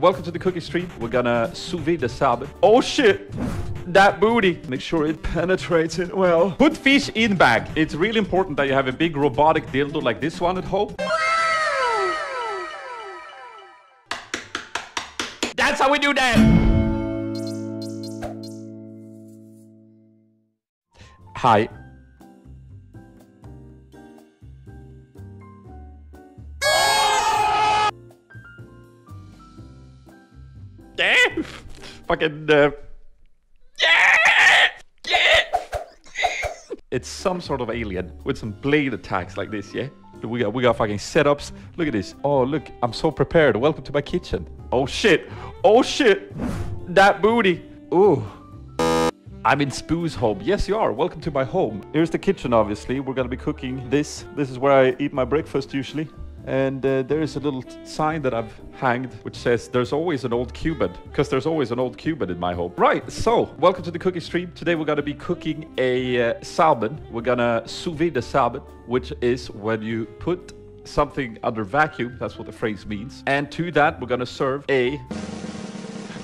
welcome to the cooking stream. We're gonna sous vide the salmon. Oh shit! That booty. Make sure it penetrates it well. Put fish in bag. It's really important that you have a big robotic dildo like this one at home. That's how we do that! Hi. Fucking it's some sort of alien with some blade attacks like this, yeah? We got fucking setups. Look at this. Oh, look, I'm so prepared. Welcome to my kitchen. Oh shit. Oh shit. That booty. Ooh. I'm in Sp4zie home. Yes, you are. Welcome to my home. Here's the kitchen, obviously. We're gonna be cooking this. This is where I eat my breakfast usually. And there is a little sign that I've hanged which says there's always an old Cuban, because there's always an old Cuban in my home. Right, so welcome to the cooking stream. Today we're gonna be cooking a salmon. We're gonna sous vide the salmon, which is when you put something under vacuum. That's what the phrase means. And to that we're gonna serve a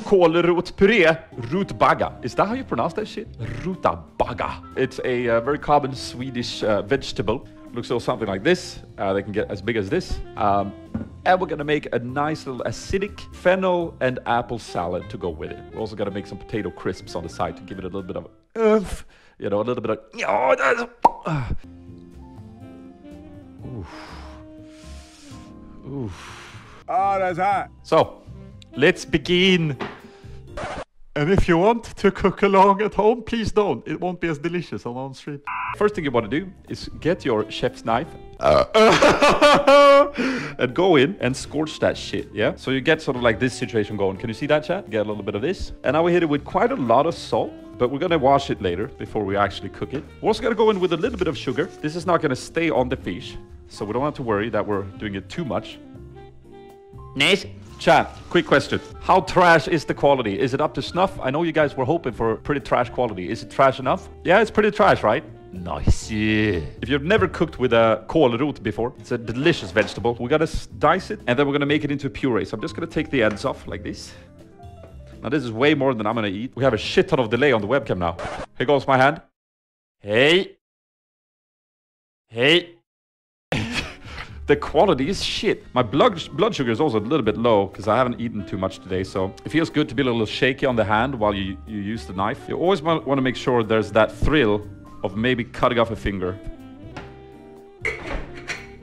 kålrotpuré, rutbagga. Is that how you pronounce that shit? Rutabaga. It's a very common Swedish vegetable. Looks a little something like this. They can get as big as this. And we're gonna make a nice little acidic fennel and apple salad to go with it. We're also gonna make some potato crisps on the side to give it a little bit of oomph. You know, a little bit of... Oof. Oof. Oh, that's hot. So, let's begin. And if you want to cook along at home, please don't. It won't be as delicious on stream. First thing you want to do is get your chef's knife and go in and scorch that shit, yeah? So you get sort of like this situation going. Can you see that, chat? Get a little bit of this. And now we hit it with quite a lot of salt, but we're gonna wash it later before we actually cook it. We're also gonna go in with a little bit of sugar. This is not gonna stay on the fish, so we don't have to worry that we're doing it too much. Nice. Chat, quick question. How trash is the quality? Is it up to snuff? I know you guys were hoping for pretty trash quality. Is it trash enough? Yeah, it's pretty trash, right? Nice. Yeah. If you've never cooked with a kålrot before, it's a delicious vegetable. We're gonna dice it, and then we're gonna make it into a puree. So I'm just gonna take the ends off like this. Now this is way more than I'm gonna eat. We have a shit ton of delay on the webcam now. Here goes my hand. Hey. Hey. The quality is shit. My blood sugar is also a little bit low because I haven't eaten too much today. So it feels good to be a little shaky on the hand while you use the knife. You always want to make sure there's that thrill of maybe cutting off a finger.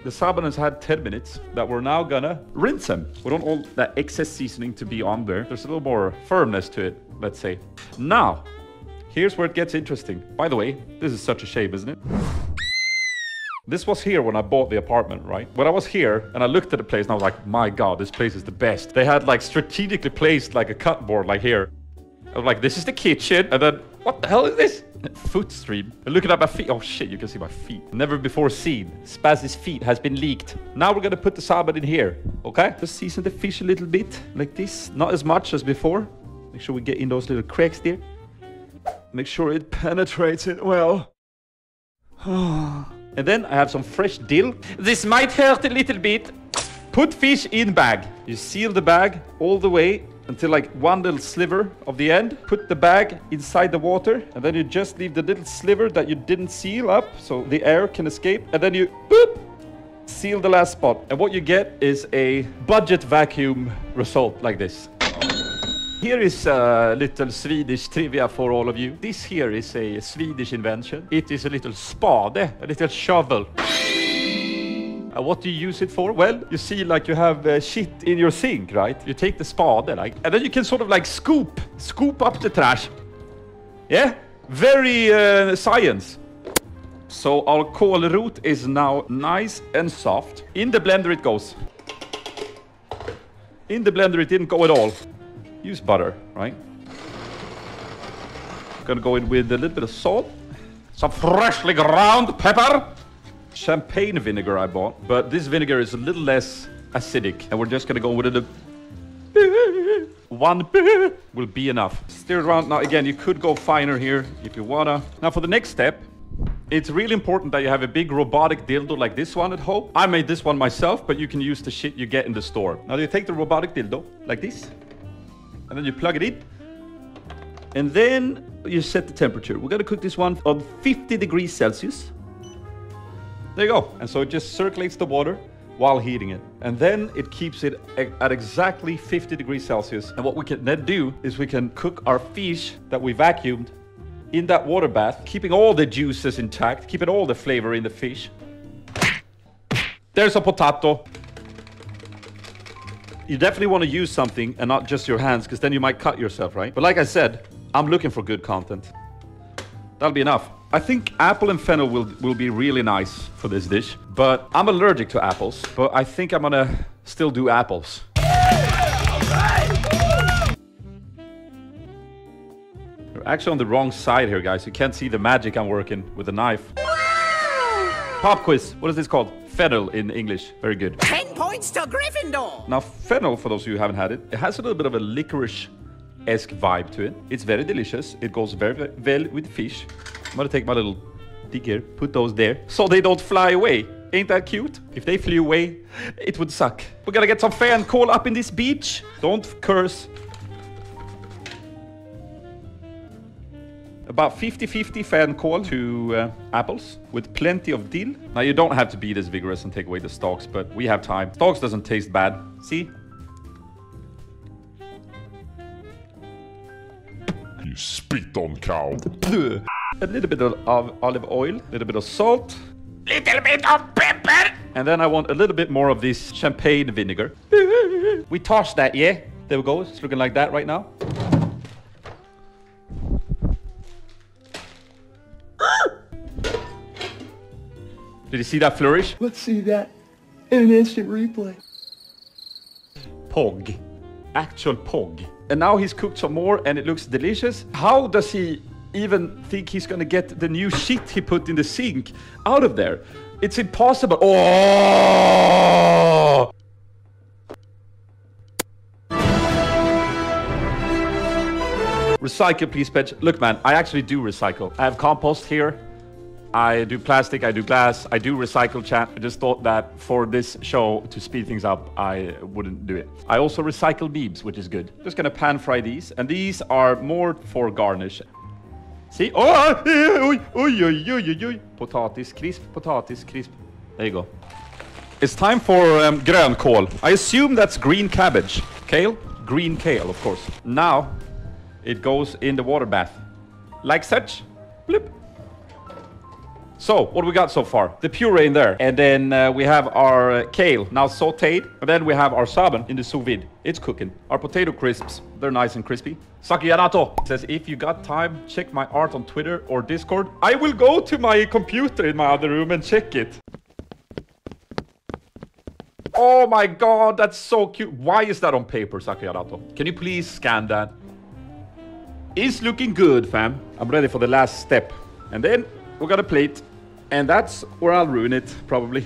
The salmon has had 10 minutes that we're now gonna rinse them. We don't want that excess seasoning to be on there. There's a little more firmness to it, let's say. Now, here's where it gets interesting. By the way, this is such a shame, isn't it? This was here when I bought the apartment, right? When I was here and I looked at the place and I was like, my God, this place is the best. They had like strategically placed like a cut board like here. I was like, this is the kitchen. And then, what the hell is this? Foot stream. And looking at my feet. Oh shit, you can see my feet. Never before seen. Sp4zie's feet has been leaked. Now we're gonna put the salmon in here, okay? Just season the fish a little bit, like this. Not as much as before. Make sure we get in those little cracks there. Make sure it penetrates it well. And then I have some fresh dill. This might hurt a little bit. Put fish in bag. You seal the bag all the way until like one little sliver of the end. Put the bag inside the water, and then you just leave the little sliver that you didn't seal up so the air can escape. And then you boop, seal the last spot. And what you get is a budget vacuum result like this. Here is a little Swedish trivia for all of you. This here is a Swedish invention. It is a little spade, a little shovel. What do you use it for? Well, you see like you have shit in your sink, right? You take the spade, like, and then you can sort of like scoop up the trash. Yeah? Very science. So our kålrot is now nice and soft. In the blender it goes. In the blender it didn't go at all. Use butter, right? Gonna go in with a little bit of salt, some freshly ground pepper, champagne vinegar I bought, but this vinegar is a little less acidic, and we're just gonna go with a little... One will be enough. Stir it around. Now again, you could go finer here if you wanna. Now for the next step, it's really important that you have a big robotic dildo like this one at home. I made this one myself, but you can use the shit you get in the store. Now you take the robotic dildo like this. And then you plug it in. And then you set the temperature. We're gonna cook this one on 50 degrees Celsius. There you go. And so it just circulates the water while heating it. And then it keeps it at exactly 50 degrees Celsius. And what we can then do is we can cook our fish that we vacuumed in that water bath, keeping all the juices intact, keeping all the flavor in the fish. There's a potato. You definitely want to use something and not just your hands, because then you might cut yourself, right? But like I said, I'm looking for good content. That'll be enough. I think apple and fennel will be really nice for this dish, but I'm allergic to apples, but I think I'm gonna still do apples. You're actually on the wrong side here, guys. You can't see the magic I'm working with the knife. Pop quiz. What is this called? Fennel in English. Very good. 10 points to Gryffindor. Now, fennel, for those of you who haven't had it, it has a little bit of a licorice-esque vibe to it. It's very delicious. It goes very, very well with fish. I'm gonna take my little dig here, put those there, so they don't fly away. Ain't that cute? If they flew away, it would suck. We're gonna get some fan coal up in this beach. Don't curse. About 50-50 fan coal to apples with plenty of dill. Now, you don't have to be this vigorous and take away the stalks, but we have time. Stalks doesn't taste bad. See? You spit on cow. A little bit of olive oil, a little bit of salt. Little bit of pepper. And then I want a little bit more of this champagne vinegar. We toss that, yeah? There we go. It's looking like that right now. Did you see that flourish? Let's see that in an instant replay. Pog. Actual pog. And now he's cooked some more and it looks delicious. How does he even think he's gonna get the new shit he put in the sink out of there? It's impossible. Oh! Recycle, please, Petch. Look, man, I actually do recycle. I have compost here. I do plastic, I do glass, I do recycle, chat. I just thought that for this show, to speed things up, I wouldn't do it. I also recycle beebs, which is good. Just gonna pan fry these, and these are more for garnish. See? Oh! Potatis crisp, potatis crisp. There you go. It's time for grönkål. I assume that's green cabbage. Kale? Green kale, of course. Now, it goes in the water bath. Like such. Blip. So, what do we got so far? The puree in there. And then we have our kale, now sauteed. And then we have our saben in the sous vide. It's cooking. Our potato crisps, they're nice and crispy. Sakiyanato says, if you got time, check my art on Twitter or Discord. I will go to my computer in my other room and check it. Oh my god, that's so cute. Why is that on paper, Sakiyanato? Can you please scan that? It's looking good, fam. I'm ready for the last step. And then we got a plate. And that's where I'll ruin it, probably.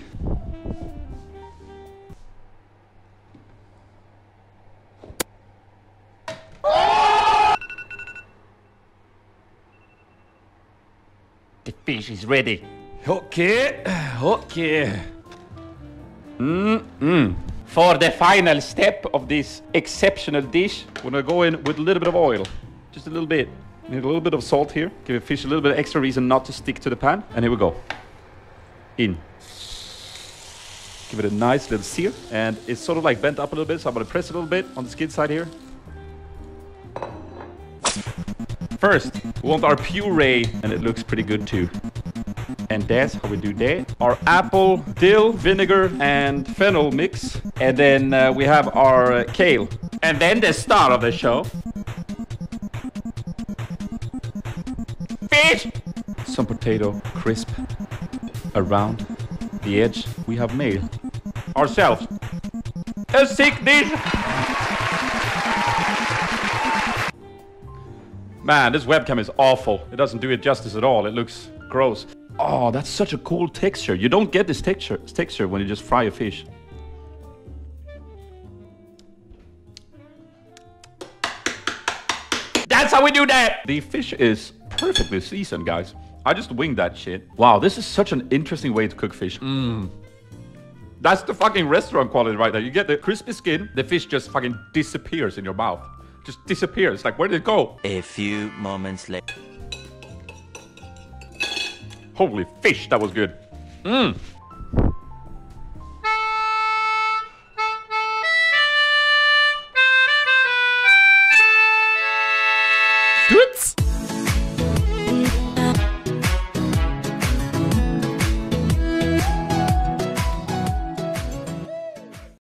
The fish is ready. Okay, okay. For the final step of this exceptional dish, we're gonna go in with a little bit of oil. Just a little bit. Need a little bit of salt here. Give the fish a little bit of extra reason not to stick to the pan. And here we go. In. Give it a nice little sear. And it's sort of like bent up a little bit, so I'm gonna press a little bit on the skin side here. First, we want our puree, and it looks pretty good too. And that's how we do that. Our apple, dill, vinegar, and fennel mix. And then we have our kale. And then the star of the show. Fish! Some potato crisp around the edge. We have made ourselves a sick dish. Man, this webcam is awful. It doesn't do it justice at all. It looks gross. Oh, that's such a cool texture. You don't get this texture when you just fry a fish. That's how we do that. The fish is perfectly seasoned, guys. I just winged that shit. Wow, this is such an interesting way to cook fish. That's the fucking restaurant quality right there. You get the crispy skin, the fish just fucking disappears in your mouth. just disappears. Like, where did it go? A few moments later. Holy fish, that was good.